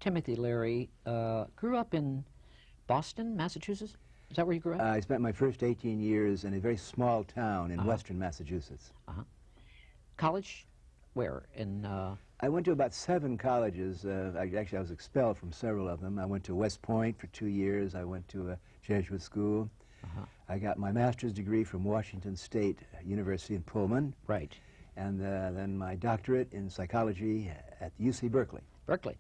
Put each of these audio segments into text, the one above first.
Timothy Leary grew up in Boston, Massachusetts. Is that where you grew up? I spent my first 18 years in a very small town in western Massachusetts. College? Where? I went to about 7 colleges. Actually, I was expelled from several of them. I went to West Point for 2 years. I went to a Jesuit school. I got my master's degree from Washington State University in Pullman. Right. And then my doctorate in psychology at UC Berkeley. Berkeley.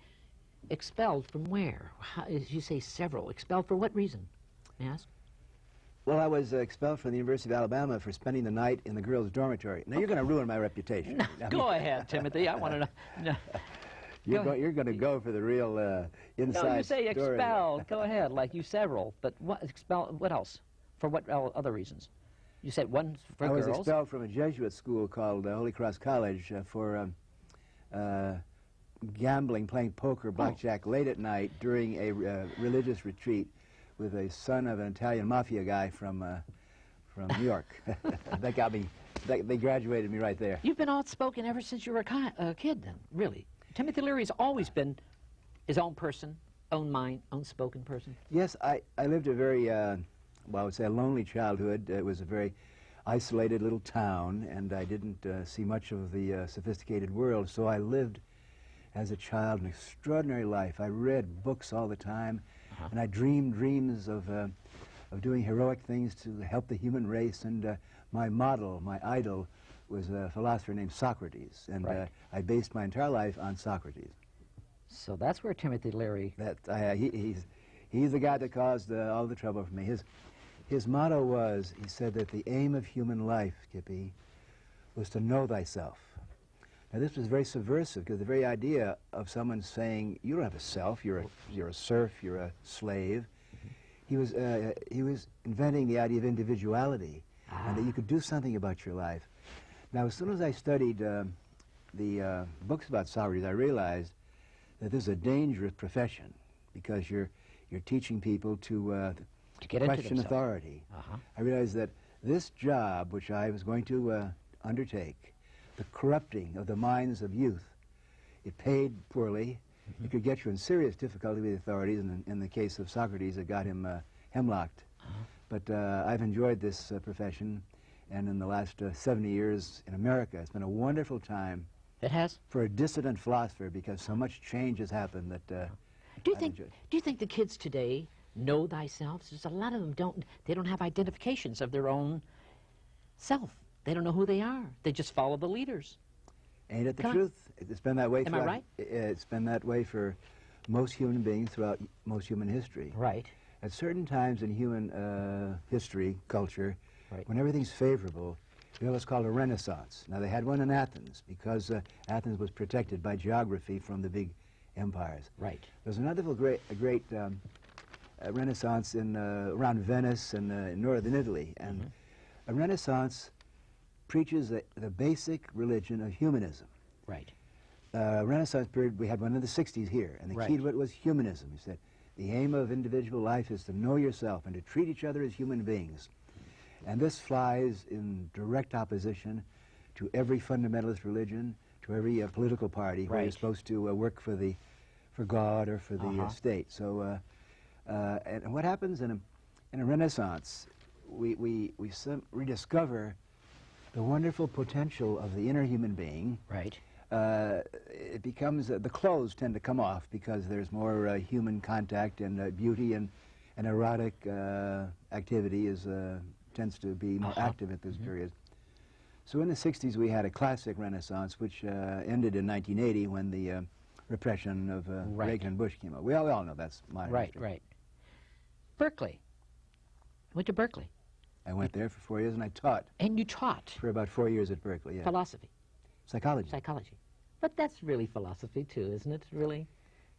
Expelled from where? You say several. Expelled for what reason, may I ask? Well, I was expelled from the University of Alabama for spending the night in the girls' dormitory. Now, you're going to ruin my reputation. No, go ahead, Timothy. I want to know. No. You're going to go for the real inside No, you say story. expelled. Go ahead, like you several. But what expelled? What else? For what other reasons? You said one for girls? I was expelled from a Jesuit school called Holy Cross College for gambling, playing poker, blackjack late at night during a religious retreat with a son of an Italian mafia guy from New York. That got me. They graduated me right there. You've been outspoken ever since you were a kid, then, really. Timothy Leary's always been his own person, own mind, own spoken person. Yes, I lived a very, well, I would say a lonely childhood. It was a very isolated little town, and I didn't see much of the sophisticated world, so I lived as a child an extraordinary life. I read books all the time, and I dreamed dreams of doing heroic things to help the human race, and my model, my idol, was a philosopher named Socrates, and I based my entire life on Socrates. So that's where Timothy Leary... He's the guy that caused all the trouble for me. His motto was, he said that the aim of human life, Skippy, was to know thyself. Now this was very subversive, because the very idea of someone saying, you don't have a self, you're a serf, you're a slave, he was inventing the idea of individuality, and that you could do something about your life. Now, as soon as I studied the books about Socrates, I realized that this is a dangerous profession, because you're teaching people to question authority. I realized that this job, which I was going to undertake, the corrupting of the minds of youth, it paid poorly. It could get you in serious difficulty with the authorities, and in the case of Socrates, it got him hemlocked. But I've enjoyed this profession, and in the last 70 years in America, it's been a wonderful time. It has? For a dissident philosopher, because so much change has happened that do you think the kids today know thyself? There's a lot of them don't have identifications of their own self. They don't know who they are. They just follow the leaders. Ain't it the truth? It's been that way. Am I right? It's been that way for most human beings throughout most human history. Right. At certain times in human history, culture, when everything's favorable, you have what's called a renaissance. Now, they had one in Athens, because Athens was protected by geography from the big empires. Right. There's another great renaissance around Venice and in northern Italy. And a renaissance preaches the basic religion of humanism. Right. Renaissance period, we had one in the 60s here, and the key to it was humanism. He said, the aim of individual life is to know yourself and to treat each other as human beings. And this flies in direct opposition to every fundamentalist religion, to every political party where you're supposed to work for God or for the state. So, and what happens in a renaissance, we rediscover the wonderful potential of the inner human being. Right. It becomes, the clothes tend to come off because there's more human contact, and beauty and erotic activity tends to be more active at this period. So in the 60s we had a classic renaissance, which ended in 1980 when the repression of Reagan and Bush came out. We all know that's modern history. Right. Berkeley. Went to Berkeley. I went there for 4 years, and I taught. And you taught? For about 4 years at Berkeley, yeah. Philosophy? Psychology. Psychology. But that's really philosophy, too, isn't it, really?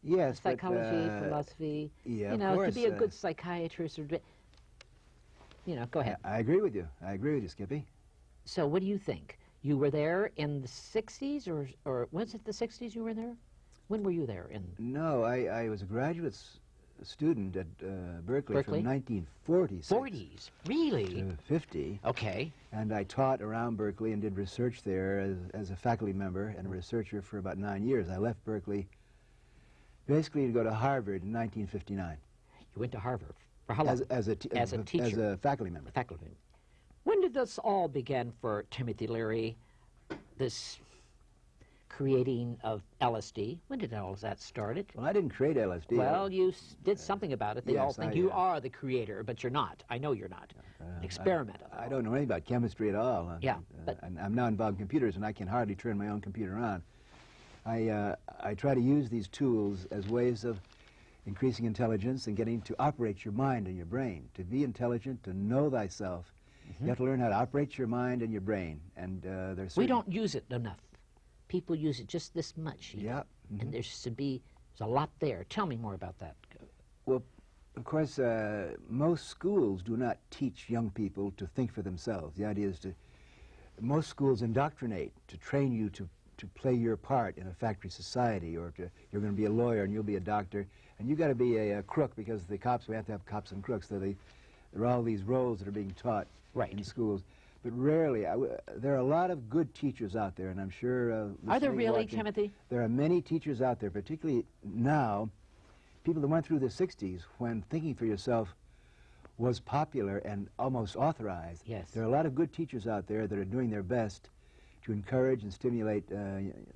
Yes, Psychology, philosophy. Yeah, you know, of course, to be a good psychiatrist, or, you know, go ahead. I agree with you. I agree with you, Skippy. So what do you think? You were there in the 60s, or was it the 60s you were there? When were you there? No, I was a graduate student at Berkeley from 1946. 40s? Really? To 50. Okay. And I taught around Berkeley and did research there as a faculty member and a researcher for about 9 years. I left Berkeley basically to go to Harvard in 1959. You went to Harvard for how long? As a teacher. As a faculty member. Faculty member. When did this all begin for Timothy Leary, this creating of LSD? When did all of that started? Well, I didn't create LSD. Well, you did something about it. They all yes, think you are the creator, but you're not. I know you're not. An experiment. I don't know anything about chemistry at all. Yeah, but and I'm now involved in computers, and I can hardly turn my own computer on. I try to use these tools as ways of increasing intelligence and getting to operate your mind and your brain. To be intelligent, to know thyself, you have to learn how to operate your mind and your brain. And there's we don't use it enough. People use it just this much. Yeah. And there's a lot there. Tell me more about that. Well, of course, most schools do not teach young people to think for themselves. The idea is most schools indoctrinate to train you to play your part in a factory society, or you're going to be a lawyer and you'll be a doctor, and you've got to be a crook, because the cops, we have to have cops and crooks. There are all these roles that are being taught in schools. But rarely, there are a lot of good teachers out there, and I'm sure... Are there really, Timothy? There are many teachers out there, particularly now, people that went through the 60s when thinking for yourself was popular and almost authorized. Yes. There are a lot of good teachers out there that are doing their best to encourage and stimulate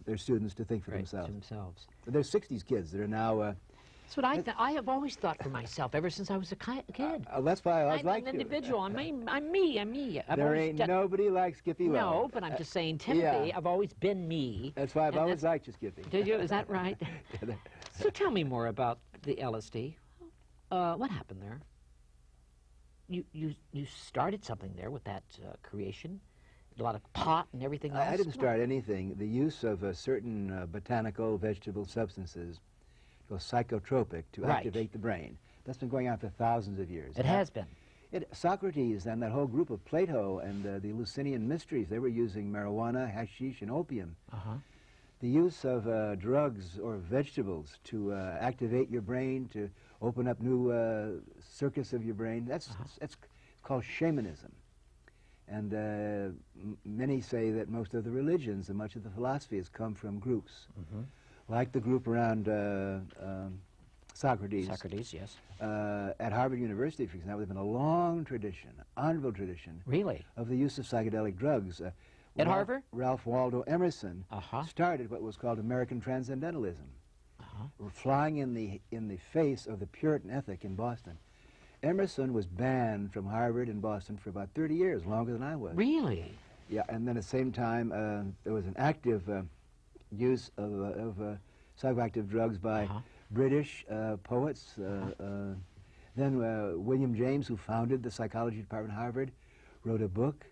their students to think for themselves. But there's 60s kids that are now... That's what I have always thought for myself ever since I was a kid. That's why I always liked you. I'm an individual. I'm me. There ain't nobody like Skip E Lowe. No, but I'm just saying, Timothy, I've always been me. That's why I've always liked you, Skippy. Did you? Is that right? So tell me more about the LSD. What happened there? You started something there with that creation. A lot of pot and everything else. I didn't start anything. The use of certain botanical, vegetable substances, psychotropic, to activate the brain. That's been going on for thousands of years. It has been. Socrates and that whole group of Plato and the Eleusinian mysteries, they were using marijuana, hashish, and opium. The use of drugs or vegetables to activate your brain, to open up new circuits of your brain, that's called shamanism. And many say that most of the religions and much of the philosophy has come from groups. Like the group around Socrates. Socrates, yes. At Harvard University, for example, there's been a long tradition, honorable tradition, really, of the use of psychedelic drugs. At Harvard? Ralph Waldo Emerson started what was called American Transcendentalism, flying in the face of the Puritan ethic in Boston. Emerson was banned from Harvard and Boston for about 30 years, longer than I was. Really? Yeah, and then at the same time, there was an active use of psychoactive drugs by British poets. Then William James, who founded the psychology department at Harvard, wrote a book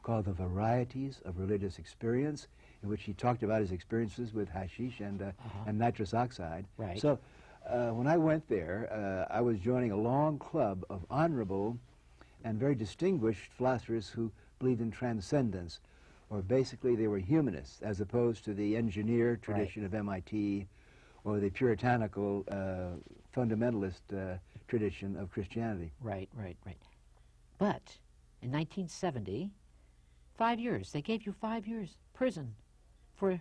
called The Varieties of Religious Experience, in which he talked about his experiences with hashish and nitrous oxide. Right. So when I went there, I was joining a long club of honorable and very distinguished philosophers who believed in transcendence, or basically they were humanists, as opposed to the engineer tradition of MIT or the puritanical fundamentalist tradition of Christianity. Right. But in 1970, 5 years, they gave you 5 years prison for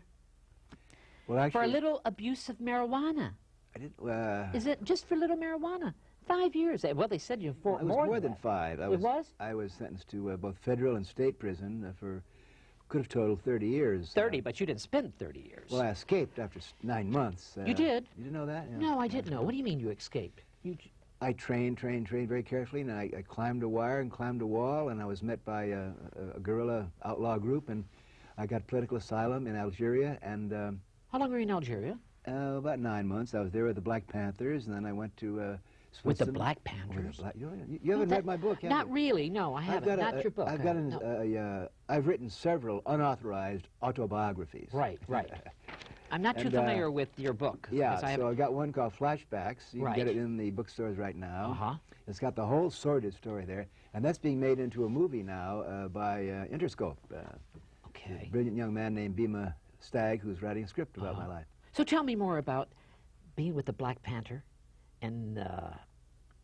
a little abuse of marijuana. I didn't, is it just for little marijuana? 5 years. Well, they said you for it was more than 5. It was? I was sentenced to both federal and state prison for, could have totaled 30 years. 30, but you didn't spend 30 years. Well, I escaped after 9 months. You did? You didn't know that? Yeah. No, I didn't know. What do you mean you escaped? I trained very carefully, and I climbed a wire and climbed a wall, and I was met by a guerrilla outlaw group, and I got political asylum in Algeria. And how long were you in Algeria? About 9 months. I was there with the Black Panthers, and then I went to Switzerland. With the Black Panthers? You haven't read my book, have you? Not really, no, I haven't. Not your book. I've written several unauthorized autobiographies. Right. I'm not too familiar with your book. Yeah, so I got one called Flashbacks. You can get it in the bookstores right now. It's got the whole sordid story there, and that's being made into a movie now by Interscope. A brilliant young man named Bima Stagg, who's writing a script about my life. So tell me more about being with the Black Panther in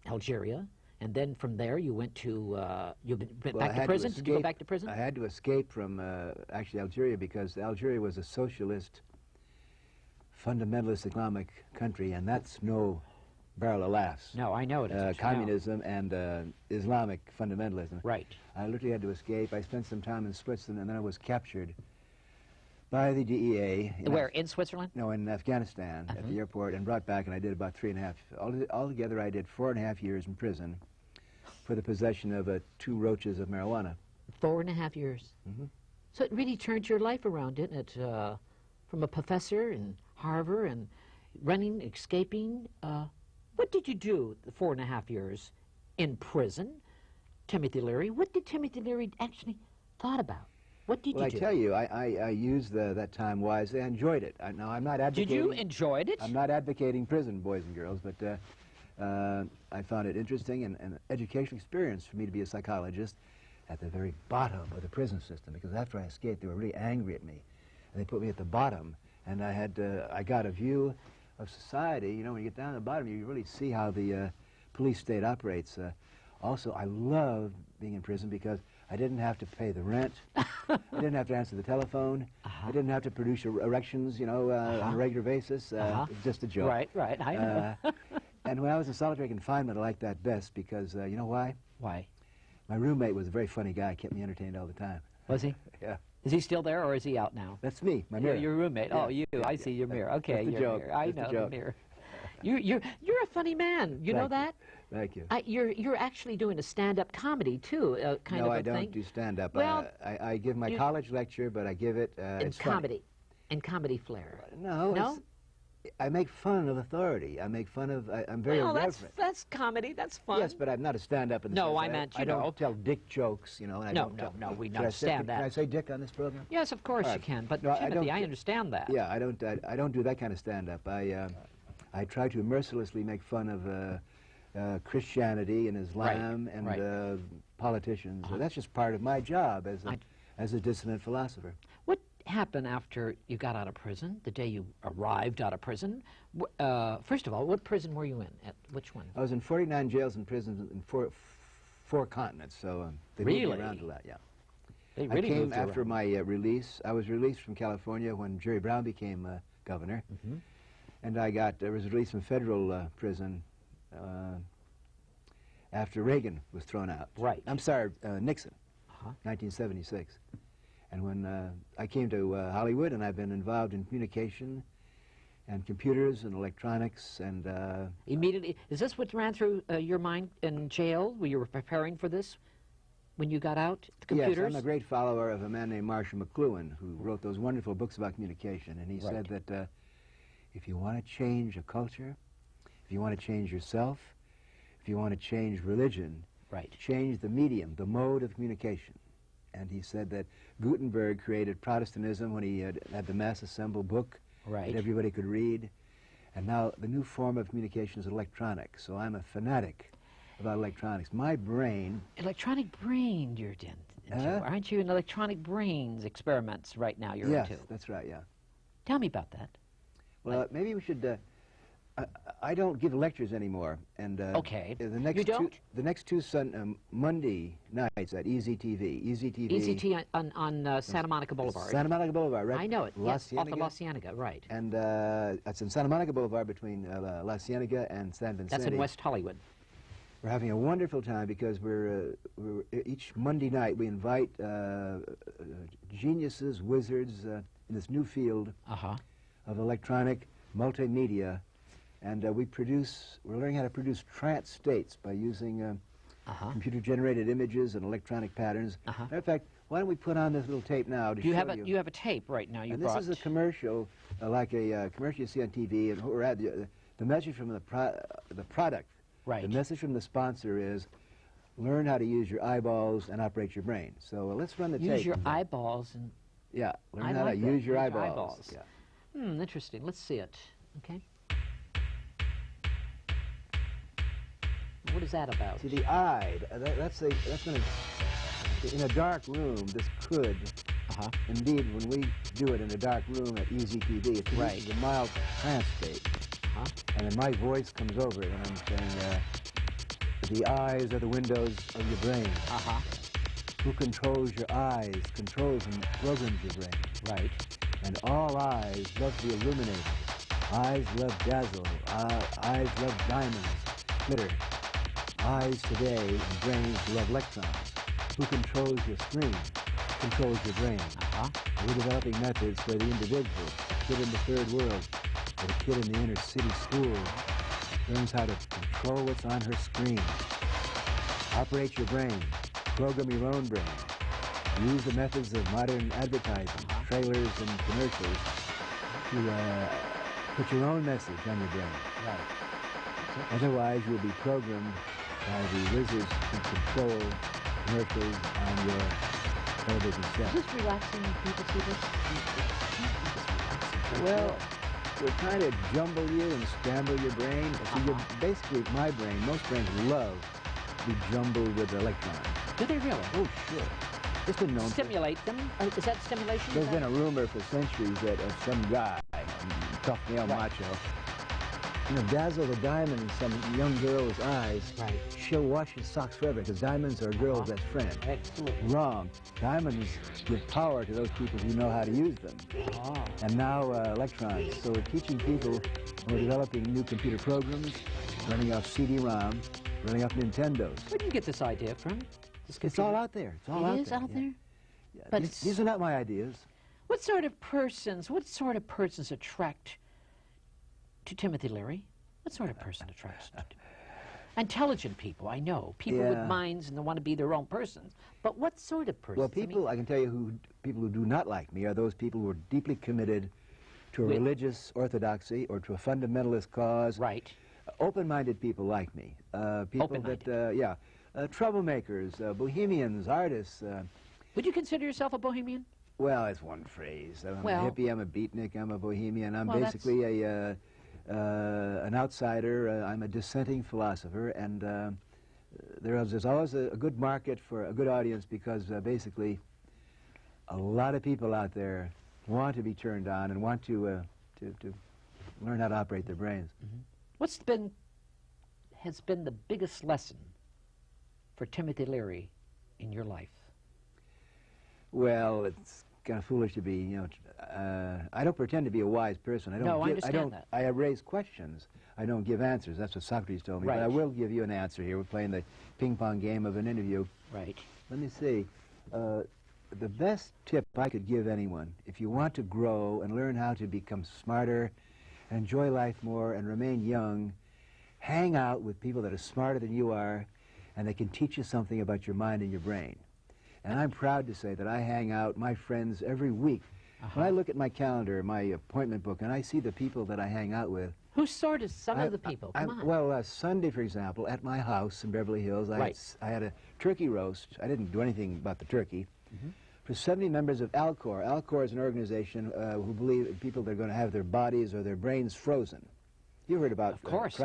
Algeria, and then from there you went to, you went back to prison? Did you go back to prison? I had to escape from, actually, Algeria, because Algeria was a socialist fundamentalist Islamic country, and that's no barrel of laughs. No, I know it isn't. Communism and Islamic fundamentalism. Right. I literally had to escape. I spent some time in Switzerland, and then I was captured by the DEA. Where, in Switzerland? No, in Afghanistan, at the airport, and brought back, and I did about 3.5. Altogether, I did 4.5 years in prison for the possession of 2 roaches of marijuana. 4.5 years. So it really turned your life around, didn't it? From a professor in Harvard and running, escaping. What did you do the 4.5 years in prison, Timothy Leary? What did Timothy Leary actually thought about? What did you do? Well, I tell you, I used that time wisely. I enjoyed it. Now, I'm not advocating... Did you enjoy it? I'm not advocating prison, boys and girls, but I found it interesting and an educational experience for me to be a psychologist at the very bottom of the prison system, because after I escaped, they were really angry at me, and they put me at the bottom, and I got a view of society. You know, when you get down to the bottom, you really see how the police state operates. Also, I love being in prison because I didn't have to pay the rent. I didn't have to answer the telephone. I didn't have to produce erections, you know, on a regular basis. It's just a joke. Right, I know. And when I was in solitary confinement, I liked that best because, you know why? Why? My roommate was a very funny guy, kept me entertained all the time. Was he? Yeah. Is he still there, or is he out now? That's me, my mirror. Your roommate. Yeah. Oh, you. I see your mirror. Okay, That's the your joke. mirror. I That's the know joke. the mirror. You're a funny man. You know that? Thank you. You're actually doing a stand-up comedy too, kind of No, a I don't thing. do stand-up. Well, I give my college lecture, but I give it in it's funny. comedy, in comedy flair. No, No? I make fun of authority. I make fun of. I'm very Well, reverent. that's comedy. That's fun. Yes, but I'm not a stand-up in the No, sense I meant, I you don't know. tell dick jokes, you know. And I No, don't tell, no, we Should I say- understand that. Can I say dick on this program? Yes, of course All you right. can. But No, I Timothy, don't- I understand that. Yeah, I don't do that kind of stand-up. I try to mercilessly make fun of Christianity and Islam and politicians. That's just part of my job as a dissonant philosopher. What happened after you got out of prison, the day you arrived out of prison? First of all, what prison were you in? At which one? I was in 49 jails and prisons in four continents, so they moved Really? me around a lot, yeah. They really I came moved you after around. my release. I was released from California when Jerry Brown became governor, and I was released from federal prison after Reagan was thrown out. Right. I'm sorry, Nixon, 1976. And when I came to Hollywood, and I've been involved in communication and computers and electronics and... Immediately, is this what ran through your mind in jail when you were preparing for this? When you got out, the computers? Yes, I'm a great follower of a man named Marshall McLuhan, who wrote those wonderful books about communication. And he said that if you want to change a culture, if you want to change yourself, if you want to change religion, change the medium, the mode of communication. And he said that Gutenberg created Protestantism when he had the mass assemble book that everybody could read. And now the new form of communication is electronic. So I'm a fanatic about electronics. My brain... Electronic brain you're into. Aren't you in electronic brains experiments right now you're into? Yes, that's right, yeah. Tell me about that. Well, maybe we should... I don't give lectures anymore, and Okay. the next You don't? the next two Monday nights at EZTV, EZT on Santa Monica Boulevard. Santa Monica Boulevard, right? I know it. La Yes, off the Cienega. La Cienega, right. And it's in Santa Monica Boulevard between La Cienega and San Vicente. That's in West Hollywood. We're having a wonderful time because we're each Monday night we invite geniuses, wizards in this new field of electronic multimedia. And we're learning how to produce trance states by using computer-generated images and electronic patterns. Matter of fact, why don't we put on this little tape now to show you? You have a tape right now you And brought. this is a commercial, like a commercial you see on TV, and we're at the message from the product. Right. The message from the sponsor is, learn how to use your eyeballs and operate your brain. So let's run the tape. Use your eyeballs and... Yeah, learn I how like to that. use your Use your eyeballs. eyeballs. Yeah. Interesting. Let's see it. Okay. What is that about? See, the eye, that's going to, in a dark room, this could, indeed, when we do it in a dark room at EZTV, it produces a mild trance state. And then my voice comes over it, and I'm saying, the eyes are the windows of your brain. Who controls your eyes, controls and programs your brain. Right. And all eyes love to be illuminated. Eyes love dazzle. Eyes love diamonds, glitter. Eyes today and brains love electrons. Who controls your screen controls your brain. We're developing methods where the individual, a kid in the third world, or a kid in the inner city school, learns how to control what's on her screen. Operate your brain. Program your own brain. Use the methods of modern advertising, trailers and commercials to put your own message on your brain. Right. Otherwise, you'll be programmed by the wizards who control commercials on your television set. Is this relaxing when people see this? Well, we're trying to jumble you and scramble your brain. So you're basically, my brain, most brains love to be jumbled with electrons. Do they really? Oh, sure. Just a known. Stimulate them? Is that stimulation? There's been a rumor for centuries that some guy, tough male macho, dazzle the diamond in some young girl's eyes. Right. She'll wash his socks forever because diamonds are a girl's best friend. Absolutely. Wrong. Diamonds give power to those people who know how to use them. And now electrons. So we're teaching people, we're developing new computer programs, running off CD-ROM, running off Nintendos. Where did you get this idea from? It's all out there. It's all out there. It is out there? Yeah. But these are not my ideas. What sort of persons attract to Timothy Leary? What sort of person attracts to intelligent people, I know. People with minds and they want to be their own persons. But what sort of persons? Well, people, I can tell you people who do not like me are those people who are deeply committed to a religious orthodoxy or to a fundamentalist cause. Right. Open-minded people like me. People that, troublemakers, bohemians, artists. Would you consider yourself a bohemian? Well, it's one phrase. I'm a hippie, I'm a beatnik, I'm a bohemian. I'm basically an outsider. I'm a dissenting philosopher, and there's always a good market for a good audience because basically a lot of people out there want to be turned on and want to learn how to operate their brains. What's has been the biggest lesson for Timothy Leary in your life? Well, it's kind of foolish to be, I don't pretend to be a wise person. I don't I raise questions. I don't give answers. That's what Socrates told me. Right. But I will give you an answer here. We're playing the ping-pong game of an interview. Right. Let me see. The best tip I could give anyone, if you want to grow and learn how to become smarter, enjoy life more, and remain young, hang out with people that are smarter than you are, and they can teach you something about your mind and your brain. And I'm proud to say that I hang out, my friends, every week. When I look at my calendar, my appointment book, and I see the people that I hang out with. Who sort of some of the people? Come on. Well, Sunday, for example, at my house in Beverly Hills, I had a turkey roast. I didn't do anything about the turkey. For 70 members of Alcor. Alcor is an organization who believe in people that are going to have their bodies or their brains frozen. You heard about Of course.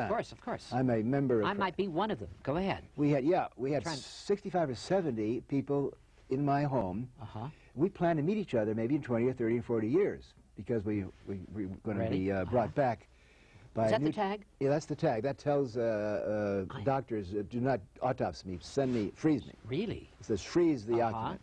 I'm a member of... I might be one of them. Go ahead. We had 65 or 70 people in my home. We plan to meet each other maybe in 20 or 30 or 40 years because we're going to be brought back by... Is that the tag? Yeah, that's the tag. That tells doctors, do not autopsy me, freeze me. Really? It says freeze the occupant.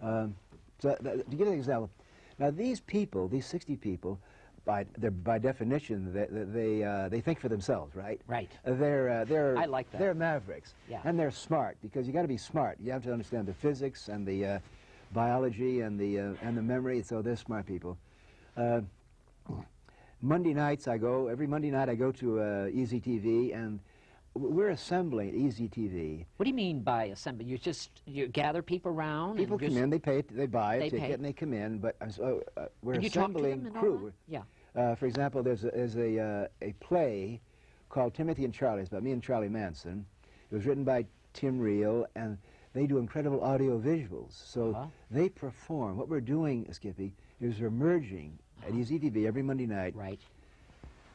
To give you an example, now these people, these 60 people, by definition, they think for themselves, right? Right. I like that. They're mavericks, and they're smart because you got to be smart. You have to understand the physics and the biology and the memory. So they're smart people. Monday nights every Monday night I go to Easy TV, and we're assembling Easy TV. What do you mean by assembly? You gather people around? People come in, they buy a ticket, and they come in. But we're assembling crew. Yeah. For example, there's a play called Timothy and Charlie. It's about me and Charlie Manson. It was written by Tim Reel, and they do incredible audio visuals. So they perform. What we're doing, Skippy, is we're merging at Easy TV every Monday night. Right.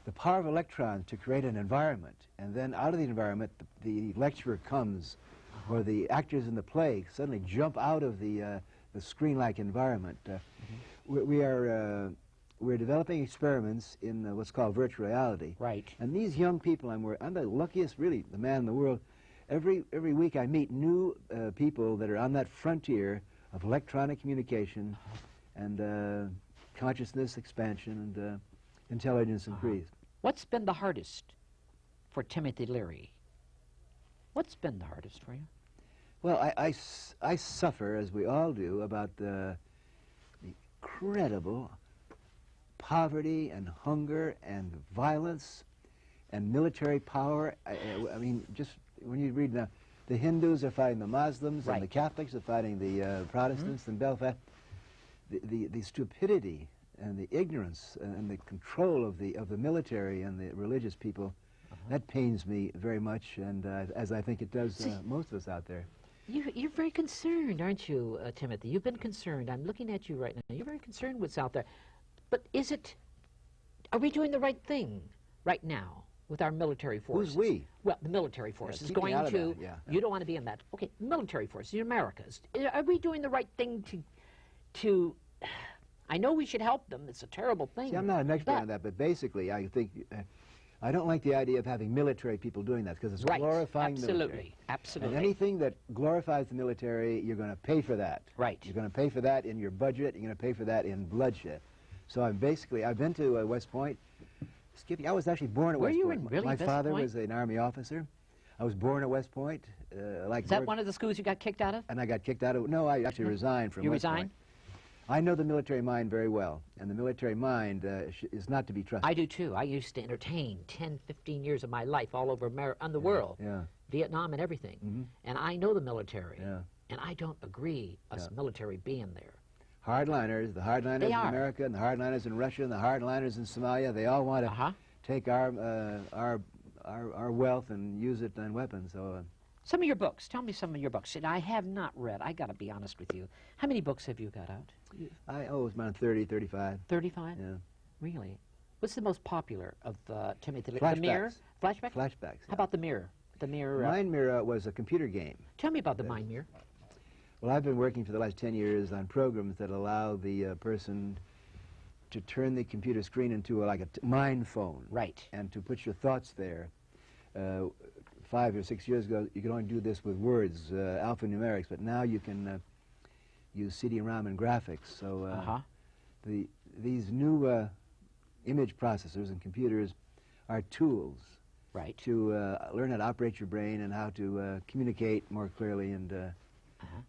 The power of electrons to create an environment, and then out of the environment, the lecturer comes, or the actors in the play suddenly jump out of the screen-like environment. We're developing experiments in what's called virtual reality. Right. And these young people, I'm the luckiest, really, the man in the world. Every week I meet new people that are on that frontier of electronic communication and consciousness expansion, and intelligence increased. What's been the hardest for Timothy Leary? What's been the hardest for you? Well, I suffer, as we all do, about the incredible poverty and hunger and violence and military power. I mean, just when you read now, the Hindus are fighting the Muslims, Right. and the Catholics are fighting the Protestants in Belfast. The stupidity and the ignorance and the control of the military and the religious people, that pains me very much, and as I think it does most of us out there. You're very concerned, aren't you, Timothy? You've been concerned. I'm looking at you right now. You're very concerned with what's out there. But are we doing the right thing right now with our military forces? Who's we? Well, the military forces keep me going out of to, that, yeah. you don't want to be in that. Okay, military forces, the Americas. Are we doing the right thing to I know we should help them. It's a terrible thing. See, I'm not an expert on that, but basically I think, I don't like the idea of having military people doing that, because it's Right, glorifying absolutely, military. absolutely. And anything that glorifies the military, you're going to pay for that. Right. You're going to pay for that in your budget. You're going to pay for that in bloodshed. So I've been to West Point. Skippy, I was actually born at Were West you Point. in really My West father Point? was an Army officer. I was born at West Point. Is that one of the schools you got kicked out of? And I got kicked out of. No, I actually resigned from You West resigned? Point. I know the military mind very well, and the military mind is not to be trusted. I do too. I used to entertain 10, 15 years of my life all over the world, Yeah. Vietnam and everything. Mhm. And I know the military, Yeah. and I don't agree us military being there. Hardliners, the hardliners They in are. America, and the hardliners in Russia, and the hardliners in Somalia, they all want to take our wealth and use it on weapons. So. Some of your books. Tell me some of your books. And I have not read. I got to be honest with you. How many books have you got out? It's around 30, 35. 35? Yeah. Really? What's the most popular of Timothy Leary? Flashbacks. The Mirror? Flashback? Flashbacks. How about The Mirror? The Mirror. Mind Mirror was a computer game. Tell me about the Mind Mirror. Well, I've been working for the last 10 years on programs that allow the person to turn the computer screen into like a mind phone. Right. And to put your thoughts there. 5 or 6 years ago, you could only do this with words, alphanumerics, but now you can use CD-ROM and graphics. So these new image processors and computers are tools Right. to learn how to operate your brain and how to communicate more clearly and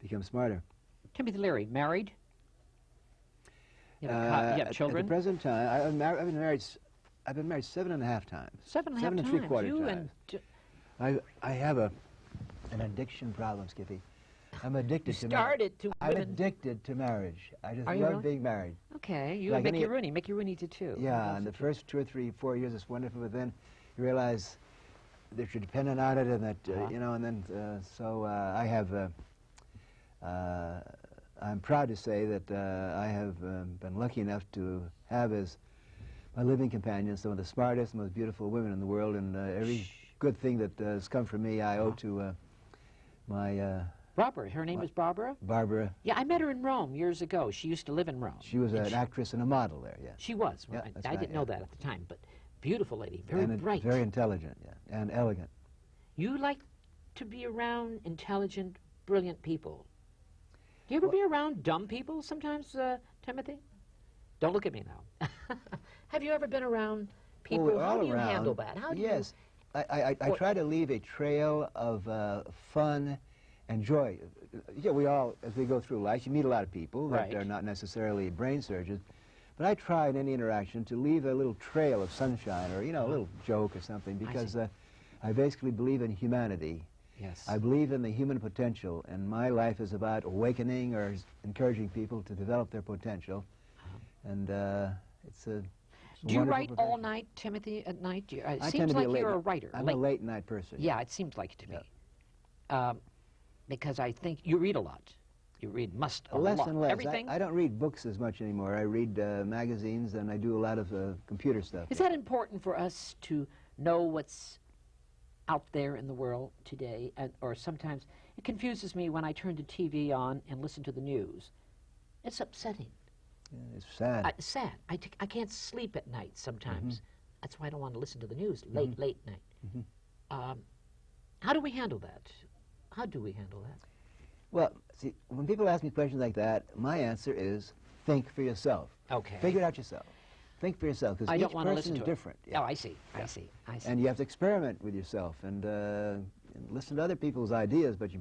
become smarter. Timothy Leary, married? You have, you have children? At the present time, I've been married 7.5 times. 7.5 7 and 3/4 You times. I have an addiction problem, Skippy. I'm addicted to marriage. I'm women. addicted to marriage. I just Are you love really? being married. Okay, you Like and Mickey any- Rooney. Mickey Rooney did too. Yeah, and the first 2 or 3, 4 years it's wonderful, but then you realize that you're dependent on it, and that you know, and then I have. I'm proud to say that I have been lucky enough to have as my living companions some of the smartest, most beautiful women in the world, and every good thing that has come from me I owe to my Barbara. Her name is Barbara? Barbara. Yeah, I met her in Rome years ago. She used to live in Rome. She was an actress and a model there, yeah. She was. Yeah, Right. that's I right, didn't know yeah. that at the time, but beautiful lady, very And bright. very intelligent, yeah, and elegant. You like to be around intelligent, brilliant people. Do you ever be around dumb people sometimes, Timothy? Don't look at me now. Have you ever been around people? Well, How all do you around, handle that? How do you? yes. I try to leave a trail of fun and joy. Yeah, we all, as we go through life, you meet a lot of people Right. that are not necessarily brain surgeons, but I try in any interaction to leave a little trail of sunshine or, you know, a little joke or something, because I basically believe in humanity. Yes. I believe in the human potential, and my life is about awakening or encouraging people to develop their potential, and it's a Do you wonderful write all profession. night, Timothy, at night? It I tend seems to be like a you're a late, writer. I'm a late night person. Yeah, it seems like it to me. Because I think you read a lot. You read a Less lot. and less. Everything? I don't read books as much anymore. I read magazines, and I do a lot of computer stuff. Is that important for us to know what's out there in the world today? Or sometimes it confuses me when I turn the TV on and listen to the news. It's upsetting. Yeah, it's sad. Sad. I can't sleep at night sometimes. That's why I don't want to listen to the news late night. How do we handle that? How do we handle that? Well, see, when people ask me questions like that, my answer is think for yourself. Okay. Figure it out yourself. Think for yourself, because I each don't want to person listen is to different. it. Oh, I see. I see. I see. And you have to experiment with yourself and listen to other people's ideas, but you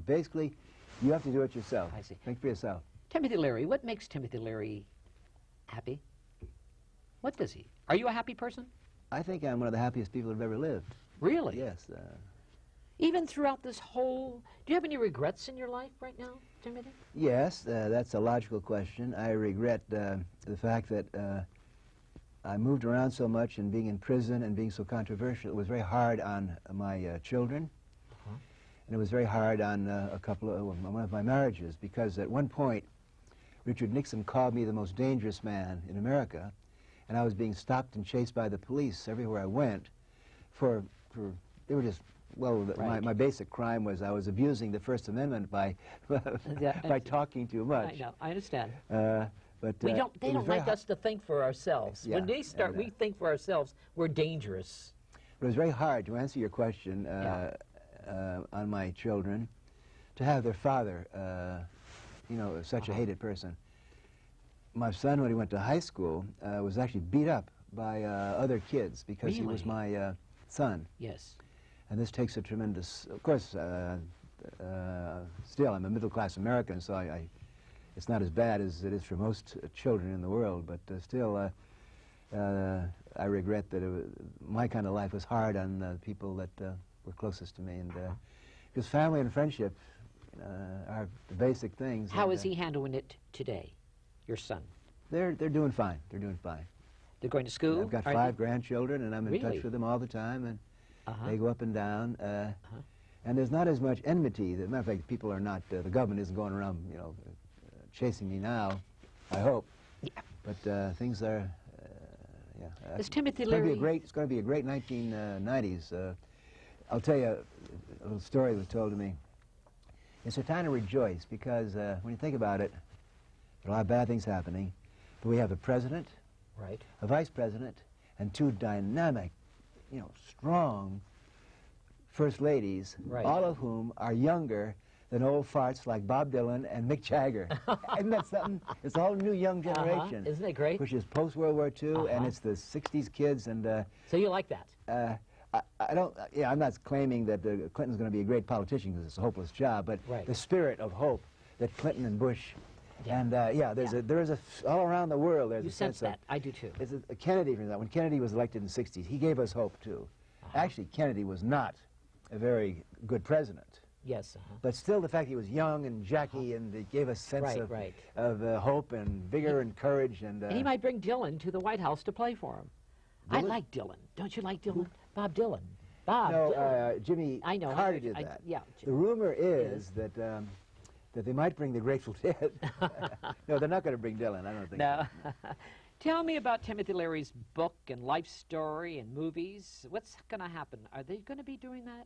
have to do it yourself. I see. Think for yourself. Timothy Leary, what makes Timothy Leary happy? What does he? Are you a happy person? I think I'm one of the happiest people who've ever lived. Really? Yes. Even throughout this whole... Do you have any regrets in your life right now, Timothy? Yes, that's a logical question. I regret the fact that I moved around so much and being in prison and being so controversial. It was very hard on my children. And it was very hard on one of my marriages, because at one point, Richard Nixon called me the most dangerous man in America, and I was being stopped and chased by the police everywhere I went they were just, well, Right. my basic crime was I was abusing the First Amendment by by talking too much. I know, I understand. But They it don't was like very us to think for ourselves. Yeah, When they start, and, we think for ourselves, we're dangerous. It was very hard, to answer your question, on my children, to have their father, such a hated person. My son, when he went to high school, was actually beat up by other kids because he was my son. Yes. And this takes a tremendous, of course, still, I'm a middle-class American, so it's not as bad as it is for most children in the world, but still, I regret that my kind of life was hard on the people that were closest to me, and because family and friendship are the basic things. How is he handling it today, your son? They're doing fine. They're doing fine. They're going to school? I've got 5 grandchildren, and I'm in Really? touch with them all the time, and Uh-huh. they go up and down. And there's not as much enmity. As a matter of fact, people are not, the government isn't going around, chasing me now, I hope. Yeah. But things are, Is Timothy it's going to be Leary... it's going to be a great 1990s. I'll tell you a little story that was told to me. It's a time to rejoice because when you think about it, there are a lot of bad things happening, but we have a president, Right. a vice president, and 2 dynamic, strong first ladies, Right. all of whom are younger than old farts like Bob Dylan and Mick Jagger. Isn't that something? It's a whole new young generation. Isn't it great? Which is post-World War II, and it's the 60s kids, and So you like that? I don't, I'm not claiming that Clinton's going to be a great politician because it's a hopeless job, but Right. the spirit of hope that Clinton and Bush, and there is all around the world, there's You a sense sense that. I do too. There's a Kennedy, for example, when Kennedy was elected in the 60s, he gave us hope too. Actually, Kennedy was not a very good president. Yes. But still, the fact he was young and jacky, and it gave us sense Right, of hope and vigor and courage. And And he might bring Dylan to the White House to play for him. I Dylan? like Dylan. Don't you like Dylan? Bob Dylan. Bob no, Dylan. Jimmy I know. Carter did that. Yeah. The rumor is that they might bring the Grateful Dead. No, they're not going to bring Dylan. I don't think. No. So. Tell me about Timothy Leary's book and life story and movies. What's going to happen? Are they going to be doing that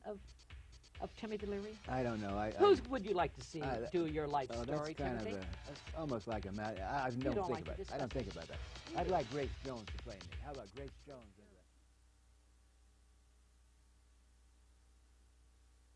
of Timothy Leary? I don't know. Who's would you like to see do your life Oh, story, that's kind Timothy? that's almost like a I don't don't think like to about it. discuss I don't think about that. I'd like Grace Jones to play me. How about Grace Jones?